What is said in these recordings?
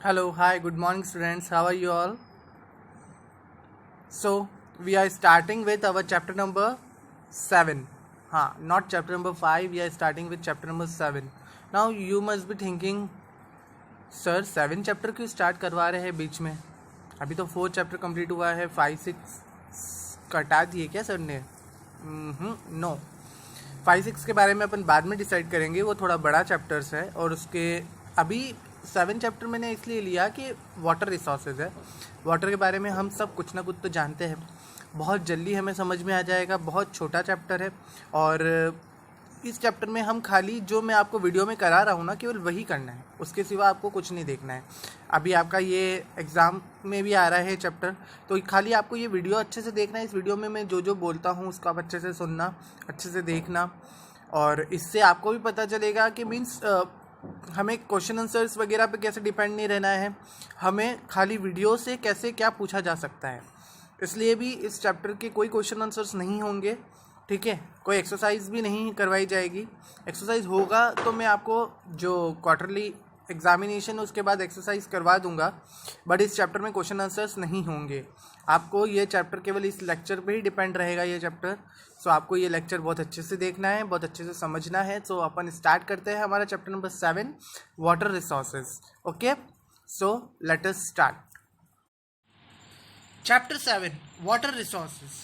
Hello, hi, good morning, students. How are you all? So, we are starting with our chapter number 7. Not chapter number 5, we are starting with chapter number 7. Now, you must be thinking, sir 7 chapter क्यों start करवा रहे हैं बीच में? अभी तो 4 chapter complete हुआ है, 5-6 कटा दिए क्या सर ने? नो, 5-6 के बारे में अपन बाद में डिसाइड करेंगे, वो थोड़ा बड़ा चैप्टर्स है और उसके अभी 7 चैप्टर मैंने इसलिए लिया कि वाटर रिसोर्सेज है। वाटर के बारे में हम सब कुछ ना कुछ तो जानते हैं, बहुत जल्दी हमें समझ में आ जाएगा। बहुत छोटा चैप्टर है और इस चैप्टर में हम खाली जो मैं आपको वीडियो में करा रहा हूँ ना, केवल वही करना है, उसके सिवा आपको कुछ नहीं देखना है। अभी आपका ये एग्ज़ाम में भी आ रहा है चैप्टर, तो खाली आपको ये वीडियो अच्छे से देखना है। इस वीडियो में मैं जो जो बोलता हूँ उसको आप अच्छे से सुनना, अच्छे से देखना, और इससे आपको भी पता चलेगा कि मीन्स हमें क्वेश्चन आंसर्स वगैरह पे कैसे डिपेंड नहीं रहना है, हमें खाली वीडियो से कैसे क्या पूछा जा सकता है। इसलिए भी इस चैप्टर के कोई क्वेश्चन आंसर्स नहीं होंगे, ठीक है। कोई एक्सरसाइज भी नहीं करवाई जाएगी। एक्सरसाइज होगा तो मैं आपको जो क्वार्टरली एग्जामिनेशन उसके बाद एक्सरसाइज करवा दूंगा, बट इस चैप्टर में क्वेश्चन आंसर्स नहीं होंगे। आपको ये चैप्टर केवल इस लेक्चर पे ही डिपेंड रहेगा ये चैप्टर। सो आपको ये लेक्चर बहुत अच्छे से देखना है, बहुत अच्छे से समझना है। सो अपन स्टार्ट करते हैं हमारा chapter number 7, water resources. Okay, so let us start. Chapter 7, water resources.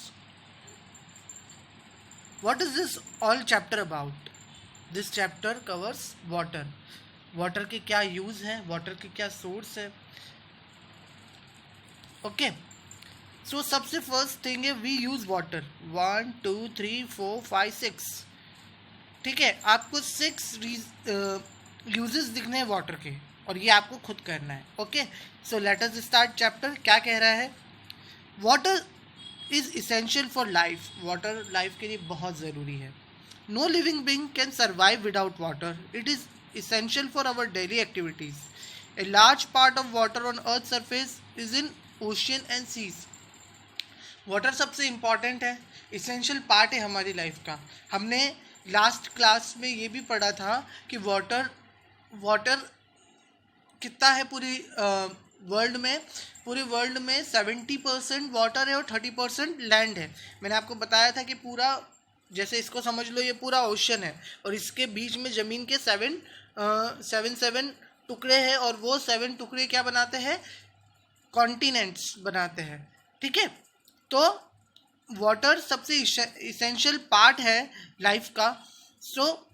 What is this all chapter about? This chapter covers water. Water के क्या यूज़ है, वाटर के क्या सोर्स है। ओके, सो सबसे फर्स्ट थिंग है वी यूज़ वाटर। 1 2 3 4 5 6, ठीक है। आपको 6 यूजेस दिखने हैं वाटर के, और ये आपको खुद करना है। Okay, so let us start chapter. क्या कह रहा है? Water is essential for life. Water life के लिए बहुत ज़रूरी है। No living being can survive without water. It is essential for our daily activities. A large part of water on earth surface is in ocean and seas. Water सबसे important है, essential part है हमारी life का। हमने last class में ये भी पढ़ा था कि वाटर कितना है पूरी वर्ल्ड में। पूरे वर्ल्ड में 70% वाटर है और 30% लैंड है। मैंने आपको बताया था कि पूरा, जैसे इसको समझ लो ये पूरा ओशन है और इसके बीच में ज़मीन के 7 टुकड़े हैं, और वो 7 टुकड़े क्या बनाते हैं? कॉन्टिनेंट्स बनाते हैं, ठीक है। तो वाटर सबसे इसेंशियल पार्ट है लाइफ का। सो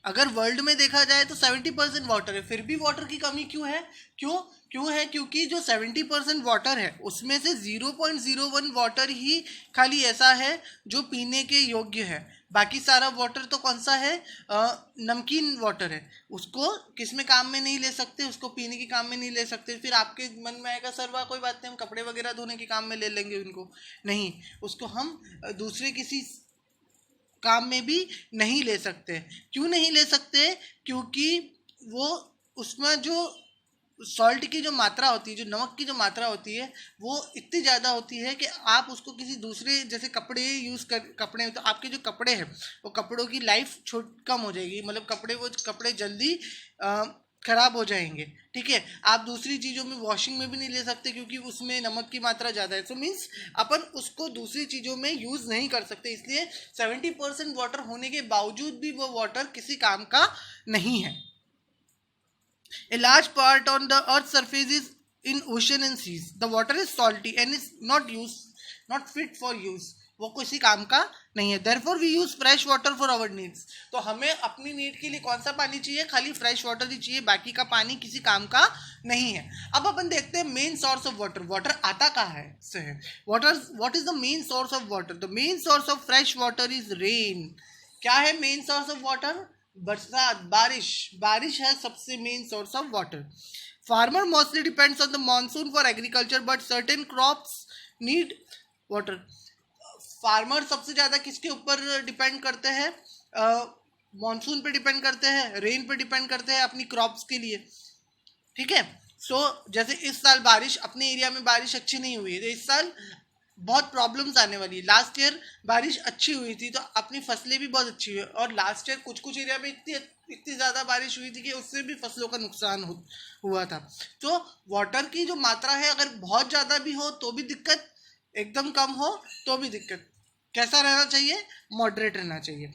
अगर वर्ल्ड में देखा जाए तो 70% वाटर है, फिर भी वाटर की कमी क्यों है? क्यों है? क्योंकि जो 70% वाटर है उसमें से 0.01 वाटर ही खाली ऐसा है जो पीने के योग्य है। बाकी सारा वाटर तो कौन सा है? नमकीन वाटर है। उसको किस में काम में नहीं ले सकते, उसको पीने के काम में नहीं ले सकते। फिर आपके मन में आएगा सर वाह कोई बात नहीं, हम कपड़े वगैरह धोने के काम में ले लेंगे उनको। नहीं, उसको हम दूसरे किसी काम में भी नहीं ले सकते। क्यों नहीं ले सकते? क्योंकि वो उसमें जो सॉल्ट की जो मात्रा होती है, जो नमक की जो मात्रा होती है, वो इतनी ज़्यादा होती है कि आप उसको किसी दूसरे, जैसे कपड़े तो आपके जो कपड़े हैं वो कपड़ों की लाइफ कम हो जाएगी। मतलब कपड़े जल्दी ख़राब हो जाएंगे, ठीक है। आप दूसरी चीज़ों में, वॉशिंग में भी नहीं ले सकते क्योंकि उसमें नमक की मात्रा ज़्यादा है। सो मीन्स अपन उसको दूसरी चीज़ों में यूज़ नहीं कर सकते। इसलिए 70% वाटर होने के बावजूद भी वो वाटर किसी काम का नहीं है। A large part on the Earth's surface is in ocean and seas. The water is salty and is not fit for use. वो किसी काम का नहीं है। Therefore we use fresh water for our needs. तो हमें अपनी नीड के लिए कौन सा पानी चाहिए? खाली फ्रेश वाटर ही चाहिए, बाकी का पानी किसी काम का नहीं है। अब अपन देखते हैं main source of water. Water आता कहाँ है से है? What is the main source of water? The main source of fresh water is rain. क्या है मेन सोर्स ऑफ वाटर? बरसात, बारिश है सबसे main source of water. Farmer mostly depends on the monsoon for agriculture, but certain crops need water. Farmer सबसे ज़्यादा किसके ऊपर डिपेंड करते हैं? मॉनसून पे डिपेंड करते हैं, रेन पे डिपेंड करते हैं अपनी क्रॉप्स के लिए, ठीक है। सो जैसे इस साल अपने एरिया में बारिश अच्छी नहीं हुई है, तो इस साल बहुत प्रॉब्लम्स आने वाली है। लास्ट ईयर बारिश अच्छी हुई थी तो अपनी फसलें भी बहुत अच्छी हुई, और लास्ट ईयर कुछ कुछ एरिया में इतनी इतनी ज़्यादा बारिश हुई थी कि उससे भी फसलों का नुकसान हुआ था। तो वाटर की जो मात्रा है अगर बहुत ज़्यादा भी हो तो भी दिक्कत, एकदम कम हो तो भी दिक्कत। कैसा रहना चाहिए? मॉडरेट रहना चाहिए।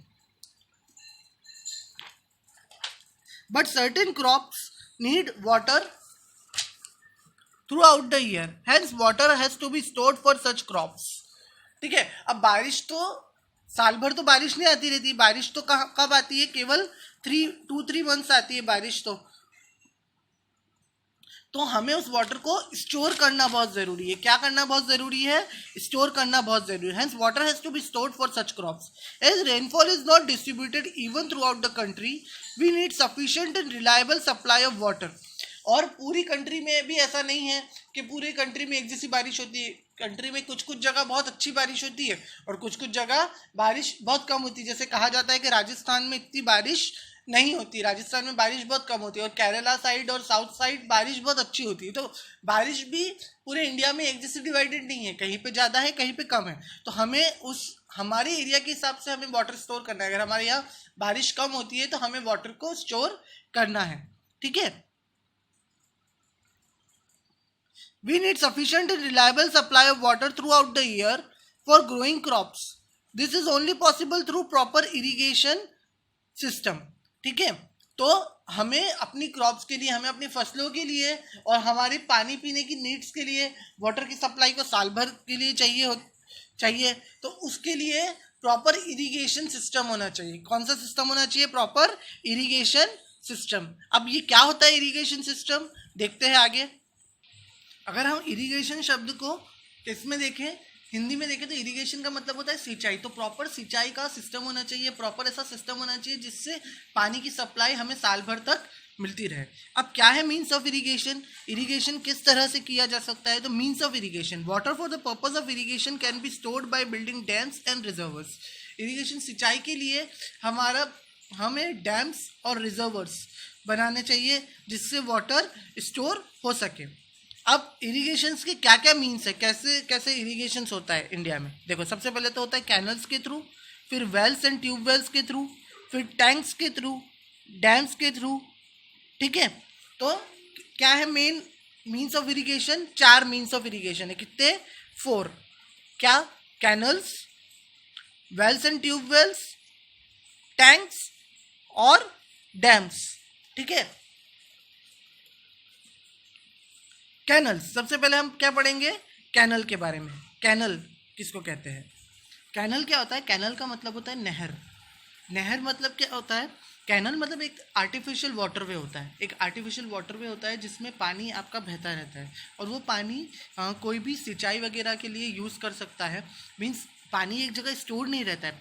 But certain crops need water throughout the year, hence water has to be stored for such crops. ठीक है, अब बारिश तो साल भर तो बारिश नहीं आती रहती, बारिश तो कब आती है? केवल 3 मंथ्स आती है बारिश। तो हमें उस वाटर को स्टोर करना बहुत जरूरी है। क्या करना बहुत जरूरी है? स्टोर करना बहुत जरूरी है। Hence water has to be stored for such crops. As rainfall is not distributed even throughout the country, we need sufficient and reliable supply of water. और पूरी कंट्री में भी ऐसा नहीं है कि पूरी कंट्री में एक जैसी बारिश होती है। कंट्री में कुछ कुछ जगह बहुत अच्छी बारिश होती है और कुछ कुछ जगह बारिश बहुत कम होती है। जैसे कहा जाता है कि राजस्थान में इतनी बारिश नहीं होती, राजस्थान में बारिश बहुत कम होती है, और केरला साइड और साउथ साइड बारिश बहुत अच्छी होती है। तो बारिश भी पूरे इंडिया में एक जैसे डिवाइडेड नहीं है, कहीं पे ज़्यादा है कहीं पे कम है। तो हमें उस हमारे एरिया के हिसाब से हमें वाटर स्टोर करना है। अगर हमारे यहाँ बारिश कम होती है तो हमें वाटर को स्टोर करना है। ठीक है, we need sufficient and reliable supply of water throughout the year for growing crops. This is only possible through proper irrigation system. ठीक है, तो हमें अपनी क्रॉप्स के लिए, हमें अपनी फसलों के लिए और हमारे पानी पीने की नीड्स के लिए वाटर की सप्लाई को साल भर के लिए चाहिए। तो उसके लिए प्रॉपर इरिगेशन सिस्टम होना चाहिए। कौन सा सिस्टम होना चाहिए? Proper irrigation system. अब ये क्या होता है इरिगेशन सिस्टम, देखते हैं आगे। अगर हम इरिगेशन शब्द को इसमें देखें, हिंदी में देखें, तो इरिगेशन का मतलब होता है सिंचाई। तो प्रॉपर सिंचाई का सिस्टम होना चाहिए, प्रॉपर ऐसा सिस्टम होना चाहिए जिससे पानी की सप्लाई हमें साल भर तक मिलती रहे। अब क्या है मीन्स ऑफ इरिगेशन? इरिगेशन किस तरह से किया जा सकता है? तो means of irrigation, water for the purpose of irrigation can be stored by building dams and reservoirs. Irrigation सिंचाई के लिए हमें डैम्स और रिजर्वर्स बनाने चाहिए जिससे वाटर स्टोर हो सके। अब इरिगेशन के क्या क्या मीन्स है, कैसे कैसे इरिगेशन होता है इंडिया में? देखो, सबसे पहले तो होता है कैनल्स के थ्रू, फिर वेल्स एंड ट्यूबवेल्स के थ्रू, फिर टैंक्स के थ्रू, डैम्स के थ्रू। ठीक है, तो क्या है main means of irrigation? 4 means of irrigation है। कितने? 4। क्या? Canals, wells and tubewells, tanks और डैम्स। ठीक है, कैनल्स, सबसे पहले हम क्या पढ़ेंगे? कैनल के बारे में। कैनल किसको कहते हैं? कैनल क्या होता है? कैनल का मतलब होता है नहर। नहर मतलब क्या होता है? कैनल मतलब एक आर्टिफिशियल वाटरवे होता है। एक आर्टिफिशियल वाटरवे होता है जिसमें पानी आपका बहता रहता है, और वो पानी कोई भी सिंचाई वगैरह के लिए यूज़ कर सकता है। मीन्स पानी एक जगह स्टोर नहीं रहता है,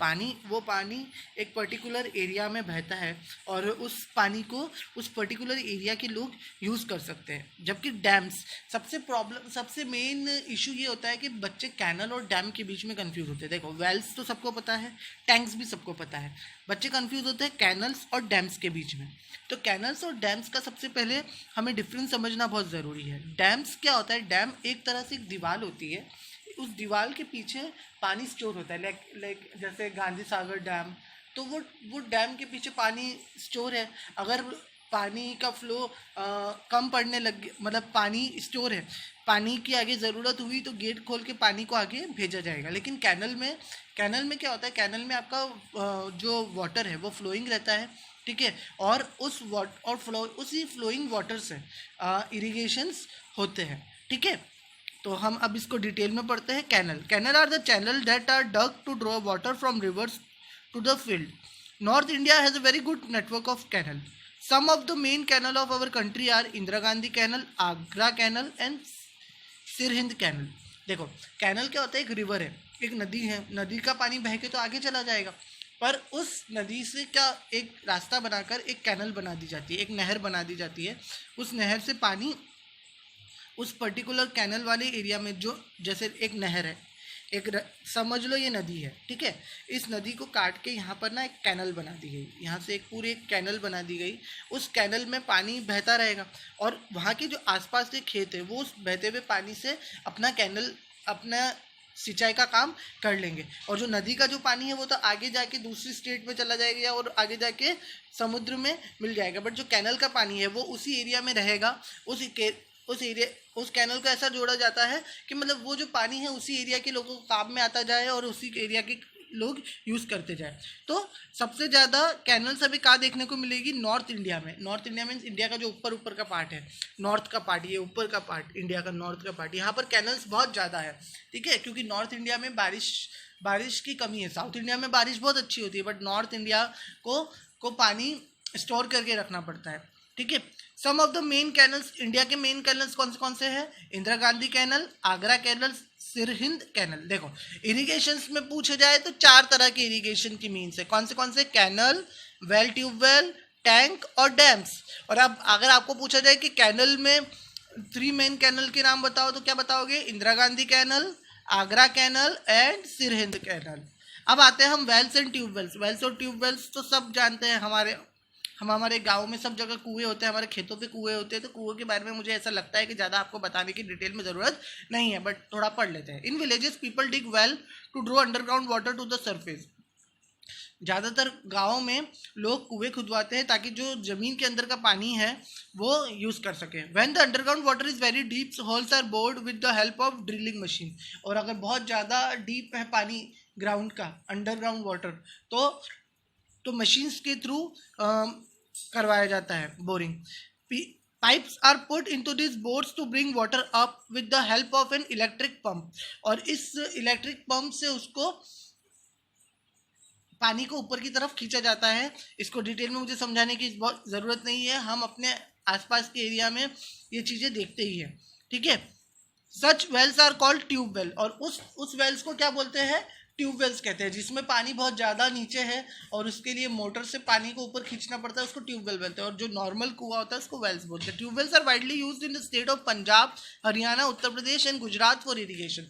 वो पानी एक पर्टिकुलर एरिया में बहता है और उस पानी को उस पर्टिकुलर एरिया के लोग यूज़ कर सकते हैं। जबकि डैम्स, सबसे मेन इशू ये होता है कि बच्चे कैनल और डैम के बीच में कंफ्यूज होते हैं। देखो, वेल्स तो सबको पता है, टैंक्स भी सबको पता है, बच्चे कंफ्यूज होते हैं कैनल्स और डैम्स के बीच में। तो कैनल्स और डैम्स का सबसे पहले हमें डिफरेंस समझना बहुत ज़रूरी है। डैम्स क्या होता है? डैम एक तरह से एक दीवार होती है, उस दीवार के पीछे पानी स्टोर होता है। लाइक जैसे गांधी सागर डैम, तो वो डैम के पीछे पानी स्टोर है। अगर पानी का फ्लो कम पड़ने लग गया, मतलब पानी स्टोर है, पानी की आगे ज़रूरत हुई तो गेट खोल के पानी को आगे भेजा जाएगा। लेकिन कैनल में क्या होता है? कैनल में आपका जो वाटर है वो फ्लोइंग रहता है। ठीक है, और उसी फ्लोइंग वाटर से इरिगेशंस होते हैं। ठीक है, तो हम अब इसको डिटेल में पढ़ते हैं। Canal are the channel that are dug to draw water from rivers to the field. North India has a very good network of canal. Some of the main canal of our country are Indira Gandhi canal, Agra canal and Sirhind canal. देखो, canal क्या होता है? एक river है, एक नदी है। नदी का पानी बह के तो आगे चला जाएगा, पर उस नदी से क्या एक रास्ता बनाकर एक कैनल बना दी जाती है, एक नहर बना दी जाती है। उस नहर से पानी उस पर्टिकुलर कैनल वाले एरिया में, जो जैसे एक नहर है, समझ लो ये नदी है। ठीक है, इस नदी को काट के यहाँ पर ना एक कैनल बना दी गई, यहाँ से एक पूरी एक कैनल बना दी गई। उस कैनल में पानी बहता रहेगा और वहाँ के जो आसपास के खेत है वो उस बहते हुए पानी से अपना सिंचाई का काम कर लेंगे। और जो नदी का जो पानी है वो तो आगे जाके दूसरी स्टेट में चला जाएगा और आगे जाके समुद्र में मिल जाएगा, बट जो कैनल का पानी है वो उसी एरिया में रहेगा। उस कैनल को ऐसा जोड़ा जाता है कि मतलब वो जो पानी है उसी एरिया के लोगों को काम में आता जाए और उसी एरिया के लोग यूज़ करते जाए। तो सबसे ज़्यादा कैनल्स अभी कहाँ देखने को मिलेगी? नॉर्थ इंडिया में। नॉर्थ इंडिया मीन्स इंडिया का जो ऊपर का पार्ट है, नॉर्थ का पार्ट, ये ऊपर का पार्ट इंडिया का नॉर्थ का पार्ट, यहाँ पर कैनल्स बहुत ज़्यादा है, ठीक है, क्योंकि नॉर्थ इंडिया में बारिश की कमी है। साउथ इंडिया में बारिश बहुत अच्छी होती है, बट नॉर्थ इंडिया को पानी स्टोर करके रखना पड़ता है, ठीक है। Some of the main canals, India के मेन कैनल्स कौन से हैं? Indira Gandhi canal, Agra canal, Sirhind canal. देखो इरिगेशन में पूछे जाए तो 4 तरह के इरिगेशन की मीन्स है। कौन से? कैनल, वेल, ट्यूबवेल, टैंक और डैम्स। और अब अगर आपको पूछा जाए कि कैनल में 3 मेन कैनल के नाम बताओ तो क्या बताओगे? Indira Gandhi canal, Agra canal and Sirhind canal. अब आते हैं हम वेल्स एंड ट्यूबवेल्स। वेल्स और ट्यूबवेल्स तो सब जानते हैं, हमारे गांव में सब जगह कुएं होते हैं, हमारे खेतों पे कुएं होते हैं, तो कुओं के बारे में मुझे ऐसा लगता है कि ज़्यादा आपको बताने की डिटेल में ज़रूरत नहीं है, बट थोड़ा पढ़ लेते हैं। In villages people dig well to draw underground water to the surface. ज़्यादातर गाँव में लोग कुएं खुदवाते हैं ताकि जो ज़मीन के अंदर का पानी है वो यूज़ कर सकें। When the underground water is very deep, holes are bored with the help of drilling machine. और अगर बहुत ज़्यादा डीप है पानी ग्राउंड का, अंडरग्राउंड वाटर, तो मशीन्स के थ्रू करवाया जाता है boring. Pipes are put into this bores to bring water up with the help of an electric pump. और इस इलेक्ट्रिक पंप से उसको पानी को ऊपर की तरफ खींचा जाता है। इसको डिटेल में मुझे समझाने की बहुत ज़रूरत नहीं है, हम अपने आसपास के एरिया में ये चीज़ें देखते ही हैं, ठीक है। Such wells are called tube well. और उस वेल्स को क्या बोलते हैं? ट्यूबवेल्स कहते हैं। जिसमें पानी बहुत ज़्यादा नीचे है और उसके लिए मोटर से पानी को ऊपर खींचना पड़ता है, उसको ट्यूबवेल बोलते हैं। और जो नॉर्मल कुआं होता है उसको वेल्स बोलते हैं। Tubewells are widely used in the state of Punjab, Haryana, Uttar Pradesh and Gujarat for irrigation.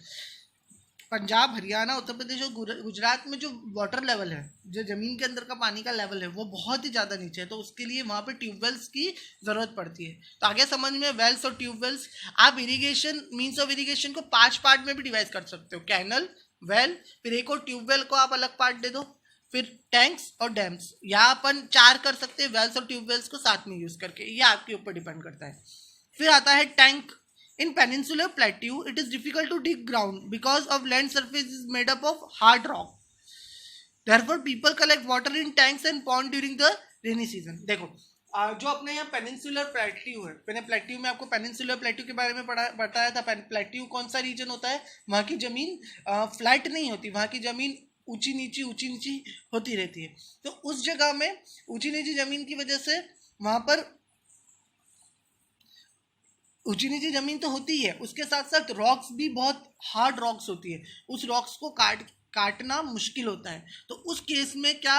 Punjab, Haryana, Uttar Pradesh और गुजरात में जो वाटर लेवल है, जो ज़मीन के अंदर का पानी का लेवल है, वो बहुत ही ज़्यादा नीचे है, तो उसके लिए वहाँ पे ट्यूबवेल्स की ज़रूरत पड़ती है। तो आगे समझ में वेल्स और ट्यूबवेल्स। आप इरिगेशन, मीन्स ऑफ इरिगेशन को 5 पार्ट में भी डिवाइड कर सकते हो। कैनल, वेल, फिर एक और ट्यूबवेल को आप अलग पार्ट दे दो, फिर टैंक्स और डैम्स। यहाँ अपन 4 कर सकते हैं वेल्स और ट्यूबवेल्स को साथ में यूज़ करके, ये आपके ऊपर डिपेंड करता है। फिर आता है tank. In peninsular plateau, it is difficult to dig ground because of land surface is made up of hard rock. Therefore, people collect water in tanks and pond during the rainy season. देखो जो अपने यहाँ peninsular plateau है, मैंने plateau में आपको peninsular plateau के बारे में बताया था। प्लेट्यू कौन सा रीजन होता है? वहाँ की ज़मीन फ्लैट नहीं होती, वहाँ की ज़मीन ऊंची नीची होती रहती है। तो उस जगह में ऊंची नीची ज़मीन की वजह से वहाँ पर ऊंची नीची जमीन तो होती है, उसके साथ साथ रॉक्स भी बहुत हार्ड रॉक्स होती है। उस रॉक्स को काटना मुश्किल होता है। तो उस केस में क्या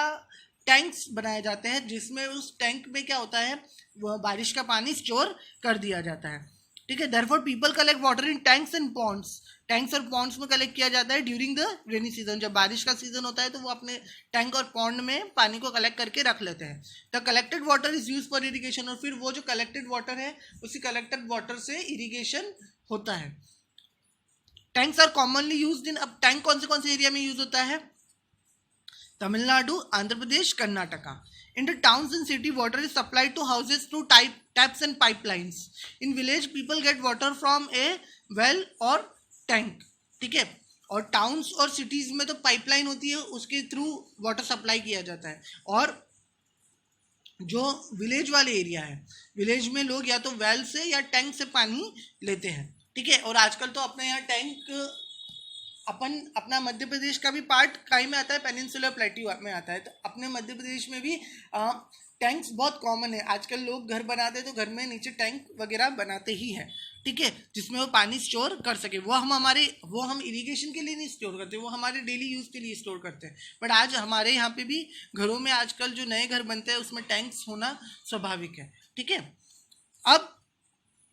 टैंक्स बनाए जाते हैं, जिसमें उस टैंक में क्या होता है, वह बारिश का पानी स्टोर कर दिया जाता है, ठीक है। Therefore people collect water in tanks and ponds. Tanks और पॉन्ड्स में कलेक्ट किया जाता है ड्यूरिंग द रेनी सीजन। जब बारिश का सीजन होता है तो वो अपने टैंक और पॉन्ड में पानी को कलेक्ट करके रख लेते हैं। The collected water is use for irrigation. और फिर वो जो कलेक्टेड वाटर है, उसी कलेक्टेड वाटर से इरिगेशन होता है। Tanks are commonly used in, अब टैंक कौन से एरिया में यूज होता है? Tamil Nadu, Andhra Pradesh, Karnataka. In the towns and city, water is supplied to houses through taps and pipelines. In village, people get water from a well or tank. ठीक है। और towns और सिटीज में तो पाइपलाइन होती है, उसके थ्रू वाटर सप्लाई किया जाता है। और जो विलेज वाले एरिया है, विलेज में लोग या तो वेल से या टैंक से पानी लेते हैं, ठीक है। और आजकल तो अपने यहाँ टैंक अपना मध्य प्रदेश का भी पार्ट कहीं में आता है, पेनिनसुलर प्लेट्यू में आता है। तो अपने मध्य प्रदेश में भी टैंक्स बहुत कॉमन है। आजकल लोग घर बनाते हैं तो घर में नीचे टैंक वगैरह बनाते ही हैं, ठीक है, जिसमें वो पानी स्टोर कर सके। वो हम इरिगेशन के लिए नहीं स्टोर करते, वो हमारे डेली यूज़ के लिए स्टोर करते हैं। बट आज हमारे यहाँ पे भी घरों में आजकल जो नए घर बनते हैं उसमें टैंक्स होना स्वाभाविक है, ठीक है। अब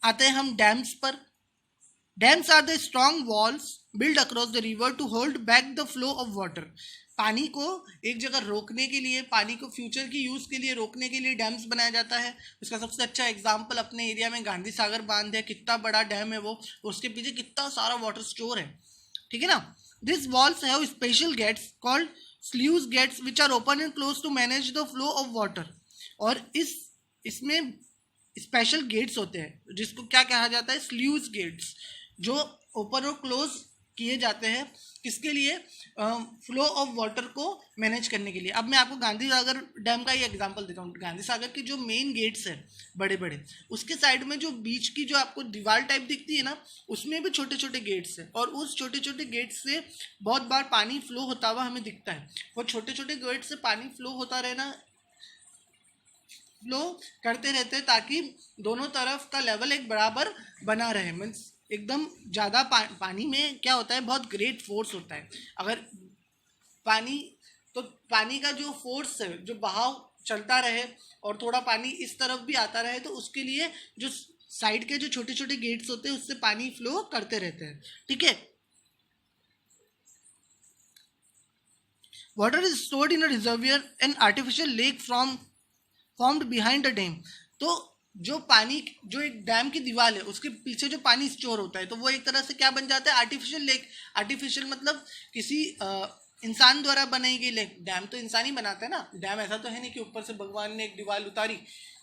आते हैं हम डैम्स पर। Dams are the strong walls built across the river to hold back the flow of water. पानी को एक जगह रोकने के लिए, पानी को फ्यूचर की यूज़ के लिए रोकने के लिए डैम्स बनाया जाता है। उसका सबसे अच्छा एग्जांपल अपने एरिया में गांधी सागर बांध है। कितना बड़ा डैम है वो, उसके पीछे कितना सारा वाटर स्टोर है, ठीक है ना। These walls have special gates called sluice gates which are open and closed to manage the flow of water. और इसमें स्पेशल गेट्स होते हैं जिसको क्या कहा जाता है, स्ल्यूज गेट्स, जो ओपन और क्लोज किए जाते हैं किसके लिए, फ्लो ऑफ वाटर को मैनेज करने के लिए. अब मैं आपको गांधी सागर डैम का ही एग्जांपल देता हूँ. गांधी सागर की जो मेन गेट्स है बड़े बड़े, उसके साइड में जो बीच की जो आपको दीवार टाइप दिखती है ना, उसमें भी छोटे छोटे गेट्स है और उस छोटे छोटे गेट से बहुत बार पानी फ्लो होता हुआ हमें दिखता है. वो छोटे छोटे गेट से पानी फ्लो होता रहना, फ्लो करते रहते हैं ताकि दोनों तरफ का लेवल एक बराबर बना रहे. मीन्स एकदम ज़्यादा पानी में क्या होता है, बहुत ग्रेट फोर्स होता है. अगर पानी का जो फोर्स है, जो बहाव चलता रहे और थोड़ा पानी इस तरफ भी आता रहे, तो उसके लिए जो साइड के जो छोटे छोटे गेट्स होते हैं उससे पानी फ्लो करते रहते हैं. ठीक है. Water is stored in a reservoir and artificial lake formed behind the dam. तो जो पानी, जो एक डैम की दीवार है उसके पीछे जो पानी स्टोर होता है, तो वो एक तरह से क्या बन जाता है, आर्टिफिशियल लेक. आर्टिफिशियल मतलब किसी इंसान द्वारा बनाई गई लेक. डैम तो इंसान ही बनाता है ना. डैम ऐसा तो है नहीं कि ऊपर से भगवान ने एक दीवार उतारी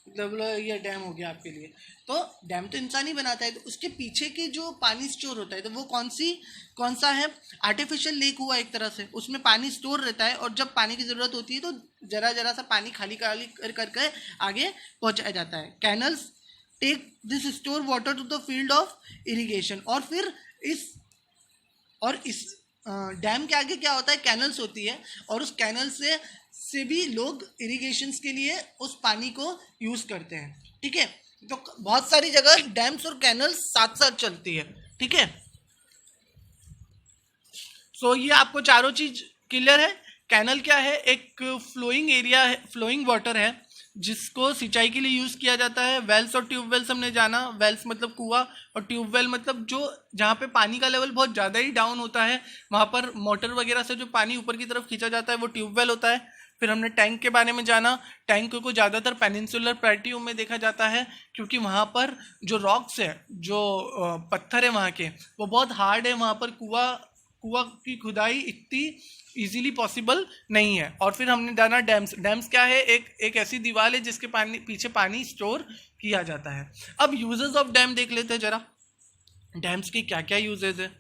मतलब ये डैम हो गया आपके लिए. तो डैम तो इंसान ही बनाता है. तो उसके पीछे के जो पानी स्टोर होता है, तो वो कौन सा है, आर्टिफिशियल लेक हुआ एक तरह से. उसमें पानी स्टोर रहता है और जब पानी की ज़रूरत होती है तो जरा जरा सा पानी खाली करके आगे पहुंचाया जाता है. Canals take this store water to the field of irrigation. और फिर इस डैम के आगे क्या होता है, कैनल्स होती है और उस कैनल से भी लोग इरिगेशंस के लिए उस पानी को यूज करते हैं. ठीक है. तो बहुत सारी जगह डैम्स और कैनल्स साथ साथ चलती है. ठीक है. सो ये आपको चारों चीज क्लियर है. कैनल क्या है, एक फ्लोइंग एरिया है, फ्लोइंग वाटर है जिसको सिंचाई के लिए यूज़ किया जाता है. वेल्स और ट्यूबवेल्स हमने जाना. वेल्स मतलब कुआं और ट्यूबवेल मतलब जो जहाँ पे पानी का लेवल बहुत ज़्यादा ही डाउन होता है, वहाँ पर मोटर वगैरह से जो पानी ऊपर की तरफ खींचा जाता है वो ट्यूबवेल होता है. फिर हमने टैंक के बारे में जाना. टैंक को ज़्यादातर पेनिनसुलर प्लेट्यू में देखा जाता है क्योंकि वहाँ पर जो रॉक्स है, जो पत्थर है वहाँ के, वो बहुत हार्ड है. वहाँ पर कुआं की खुदाई इतनी इजीली पॉसिबल नहीं है. और फिर हमने जाना डैम्स. डैम्स क्या है, एक ऐसी दीवार है जिसके पीछे पानी स्टोर किया जाता है. अब यूजेस ऑफ डैम देख लेते हैं जरा. डैम्स के क्या क्या यूजेस है.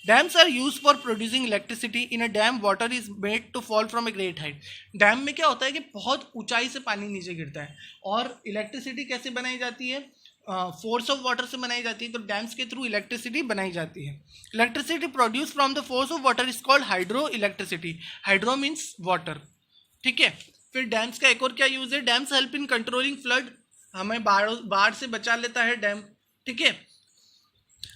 Dams are use for producing electricity. In a dam water is made to fall from a great height. Dam में क्या होता है कि बहुत ऊंचाई से पानी नीचे गिरता है और इलेक्ट्रिसिटी कैसे बनाई जाती है, फोर्स ऑफ वाटर से बनाई जाती है. तो डैम्स के थ्रू इलेक्ट्रिसिटी बनाई जाती है. Electricity produce from the force of water is called hydro electricity. Hydro means water. ठीक है. फिर डैम्स का एक और क्या यूज है, dams help in controlling flood. हमें बाढ़ से बचा लेता है डैम. ठीक है.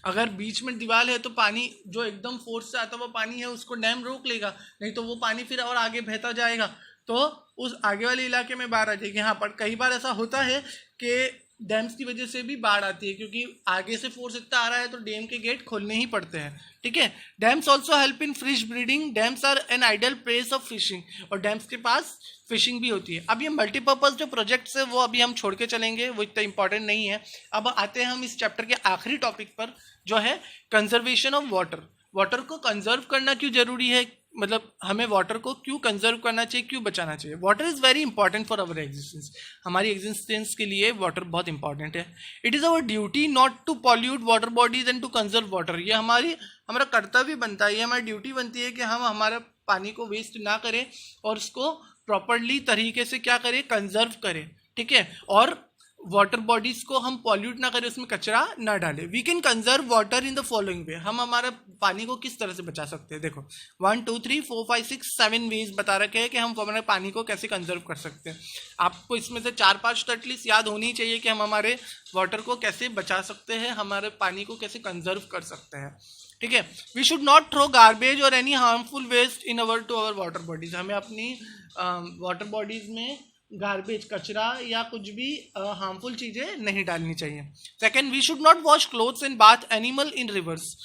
अगर बीच में दीवार है तो पानी जो एकदम फोर्स से आता हुआ पानी है उसको डैम रोक लेगा, नहीं तो वो पानी फिर और आगे बहता जाएगा तो उस आगे वाले इलाके में बाढ़ आ जाएगी. हाँ, पर कई बार ऐसा होता है कि डैम्स की वजह से भी बाढ़ आती है क्योंकि आगे से फोर्स इतना आ रहा है तो डैम के गेट खोलने ही पड़ते हैं. ठीक है. Dams also help in fish breeding. Dams are an ideal place of fishing. और डैम्स के पास फिशिंग भी होती है. अब ये मल्टीपर्पज जो प्रोजेक्ट्स है वो अभी हम छोड़ के चलेंगे, वो इतना इंपॉर्टेंट नहीं है. अब आते हैं हम इस चैप्टर के आखिरी टॉपिक पर जो है कंजर्वेशन ऑफ वाटर. वाटर को कंजर्व करना क्यों जरूरी है, मतलब हमें वाटर को क्यों कंजर्व करना चाहिए, क्यों बचाना चाहिए. Water is very important for our existence. हमारी एग्जिस्टेंस के लिए वाटर बहुत इंपॉर्टेंट है. It is our duty not to pollute water bodies and to conserve water. ये हमारा कर्तव्य बनता है, ये हमारी ड्यूटी बनती है कि हम हमारे पानी को वेस्ट ना करें और उसको प्रॉपरली तरीके से क्या करें, कंजर्व करें. ठीक है. और वाटर बॉडीज को हम पॉल्यूट ना करें, उसमें कचरा ना डालें. We can conserve water in the following way. हम हमारे पानी को किस तरह से बचा सकते हैं. देखो 1 2 3 4 5 6 7 वेज बता रखे हैं कि हम हमारे पानी को कैसे कंजर्व कर सकते हैं. आपको इसमें से 4-5 तो एटलीस्ट याद होनी चाहिए कि हम हमारे वाटर को कैसे बचा सकते हैं, हमारे पानी को कैसे कंजर्व कर सकते हैं. ठीक है. We should not throw garbage और any harmful waste into our water bodies. हमें अपनी वाटर बॉडीज में गार्बेज, कचरा या कुछ भी हार्मफुल चीज़ें नहीं डालनी चाहिए. Second, we should not wash clothes and bath animal in rivers.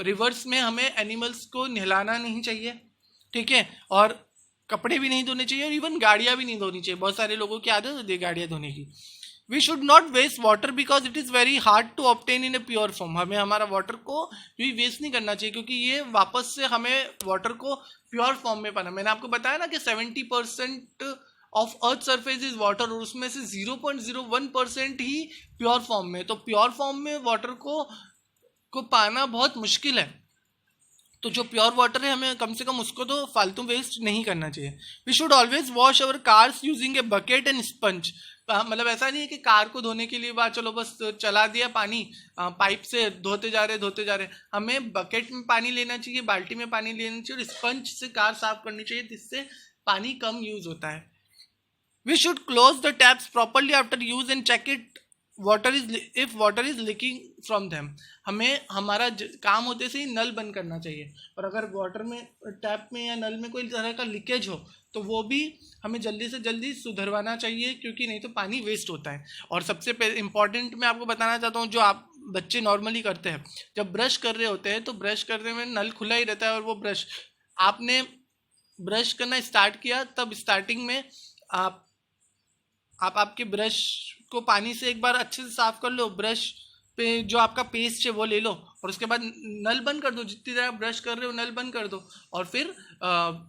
Rivers में हमें एनिमल्स को नहलाना नहीं चाहिए. ठीक है. और कपड़े भी नहीं धोने चाहिए और इवन गाड़ियाँ भी नहीं धोनी चाहिए. बहुत सारे लोगों की आदत होती है गाड़ियाँ धोने की. We should not waste water because it is very hard to obtain in a pure form. हमें हमारा वाटर को भी वेस्ट नहीं करना चाहिए, क्योंकि ये वापस से हमें वाटर को प्योर फॉर्म में पाना। मैंने आपको बताया ना कि 70% of earth surface is water, और उसमें से 0.01% ही प्योर फॉर्म में। तो प्योर फॉर्म में वाटर को पाना बहुत मुश्किल है। तो जो प्योर वाटर है हमें कम से कम उसको तो फालतू वेस्ट नहीं करना चाहिए। We should always wash our cars using a bucket and sponge. मतलब ऐसा नहीं है कि कार को धोने के लिए बात चलो बस चला दिया पानी, पाइप से धोते जा रहे। हमें बकेट में पानी लेना चाहिए, बाल्टी में पानी लेना चाहिए, और स्पंज से कार साफ करनी चाहिए, जिससे पानी कम यूज होता है। We should close the taps properly after use and check it if water is leaking from them. हमें हमारा काम होते से ही नल बंद करना चाहिए, और अगर वाटर में टैप में या नल में कोई तरह का लीकेज हो तो वो भी हमें जल्दी से जल्दी सुधरवाना चाहिए, क्योंकि नहीं तो पानी वेस्ट होता है। और सबसे इम्पॉर्टेंट मैं आपको बताना चाहता हूँ, जो आप बच्चे नॉर्मली करते हैं, जब ब्रश कर रहे होते हैं तो ब्रश करने में नल खुला ही रहता है, और वो ब्रश आपने ब्रश करना स्टार्ट किया तब स्टार्टिंग में आप आपके ब्रश को पानी से एक बार अच्छे से साफ कर लो, ब्रश पे जो आपका पेस्ट है वो ले लो, और उसके बाद नल बंद कर दो। जितनी देर आप ब्रश कर रहे हो नल बंद कर दो, और फिर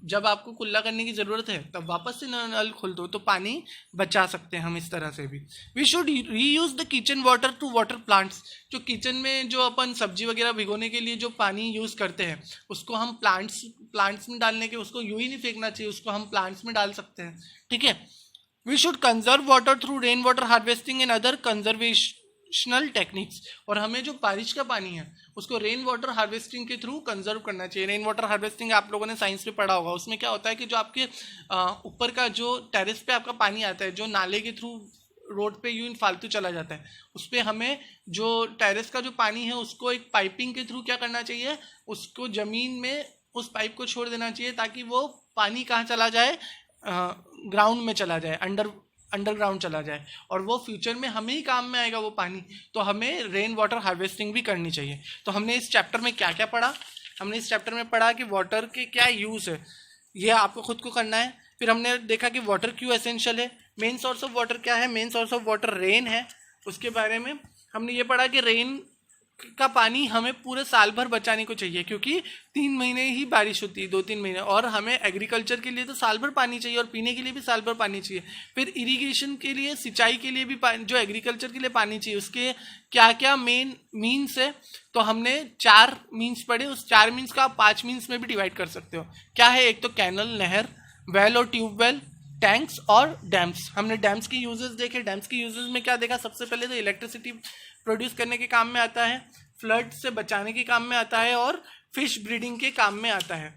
जब आपको कुल्ला करने की ज़रूरत है तब वापस से नल खोल दो, तो पानी बचा सकते हैं हम इस तरह से भी। We should reuse the kitchen water to water plants. जो किचन में जो अपन सब्जी वगैरह भिगोने के लिए जो पानी यूज़ करते हैं, उसको हम प्लांट्स में डालने के, उसको यूँ ही नहीं फेंकना चाहिए, उसको हम प्लांट्स में डाल सकते हैं। ठीक है। We should conserve water through rain water harvesting and other conservational techniques. और हमें जो बारिश का पानी है उसको रेन वाटर हार्वेस्टिंग के थ्रू कंजर्व करना चाहिए। रेन वाटर हार्वेस्टिंग आप लोगों ने साइंस में पढ़ा होगा। उसमें क्या होता है कि जो आपके ऊपर का जो टेरेस पे आपका पानी आता है, जो नाले के थ्रू रोड पे यूं फालतू चला जाता है, उस पर हमें जो टेरेस का जो पानी है उसको एक पाइपिंग के थ्रू क्या करना चाहिए, उसको ज़मीन में उस पाइप को छोड़ देना चाहिए, ताकि वो पानी कहाँ चला जाए, ग्राउंड में चला जाए, अंडरग्राउंड चला जाए, और वो फ्यूचर में हमें ही काम में आएगा वो पानी। तो हमें रेन वाटर हार्वेस्टिंग भी करनी चाहिए। तो हमने इस चैप्टर में क्या क्या पढ़ा? हमने इस चैप्टर में पढ़ा कि वाटर के क्या यूज़ है, ये आपको खुद को करना है। फिर हमने देखा कि वाटर क्यों एसेंशियल है, मेन सोर्स ऑफ वाटर क्या है, main source of water rain है। उसके बारे में हमने ये पढ़ा कि रेन का पानी हमें पूरे साल भर बचाने को चाहिए, क्योंकि 3 महीने ही बारिश होती है, 2-3 महीने, और हमें एग्रीकल्चर के लिए तो साल भर पानी चाहिए, और पीने के लिए भी साल भर पानी चाहिए। फिर इरिगेशन के लिए, सिंचाई के लिए भी जो एग्रीकल्चर के लिए पानी चाहिए, उसके क्या क्या मेन मीन्स है, तो हमने 4 मीन्स पढ़े। उस 4 मीन्स का आप 5 मीन्स में भी डिवाइड कर सकते हो। क्या है? एक तो कैनल, नहर, वेल और ट्यूबवेल, टैंक्स और डैम्स। हमने डैम्स के यूजेस देखे। डैम्स के यूजेस में क्या देखा? सबसे पहले तो इलेक्ट्रिसिटी प्रोड्यूस करने के काम में आता है, फ्लड से बचाने के काम में आता है, और फिश ब्रीडिंग के काम में आता है।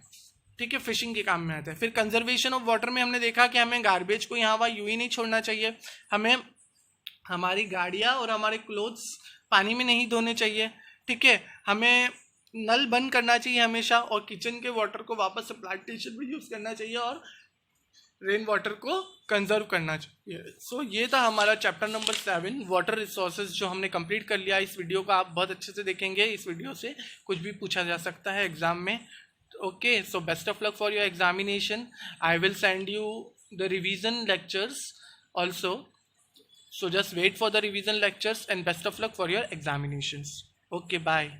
ठीक है, फिशिंग के काम में आता है। फिर कंजर्वेशन ऑफ वाटर में हमने देखा कि हमें गार्बेज को यहाँ वहाँ यूं ही नहीं छोड़ना चाहिए, हमें हमारी गाड़ियाँ और हमारे क्लोथ्स पानी में नहीं धोने चाहिए। ठीक है, हमें नल बंद करना चाहिए हमेशा, और किचन के वाटर को वापस से प्लांटेशन में यूज़ करना चाहिए, और रेन वाटर को कंजर्व करना चाहिए। सो ये था हमारा चैप्टर नंबर 7 वाटर रिसोर्सेज, जो हमने कंप्लीट कर लिया। इस वीडियो को आप बहुत अच्छे से देखेंगे, इस वीडियो से कुछ भी पूछा जा सकता है एग्जाम में। Okay, so best of luck for your examination. I will send you the revision lectures also, so just wait for the revision lectures and best of luck for your examinations. Okay, bye.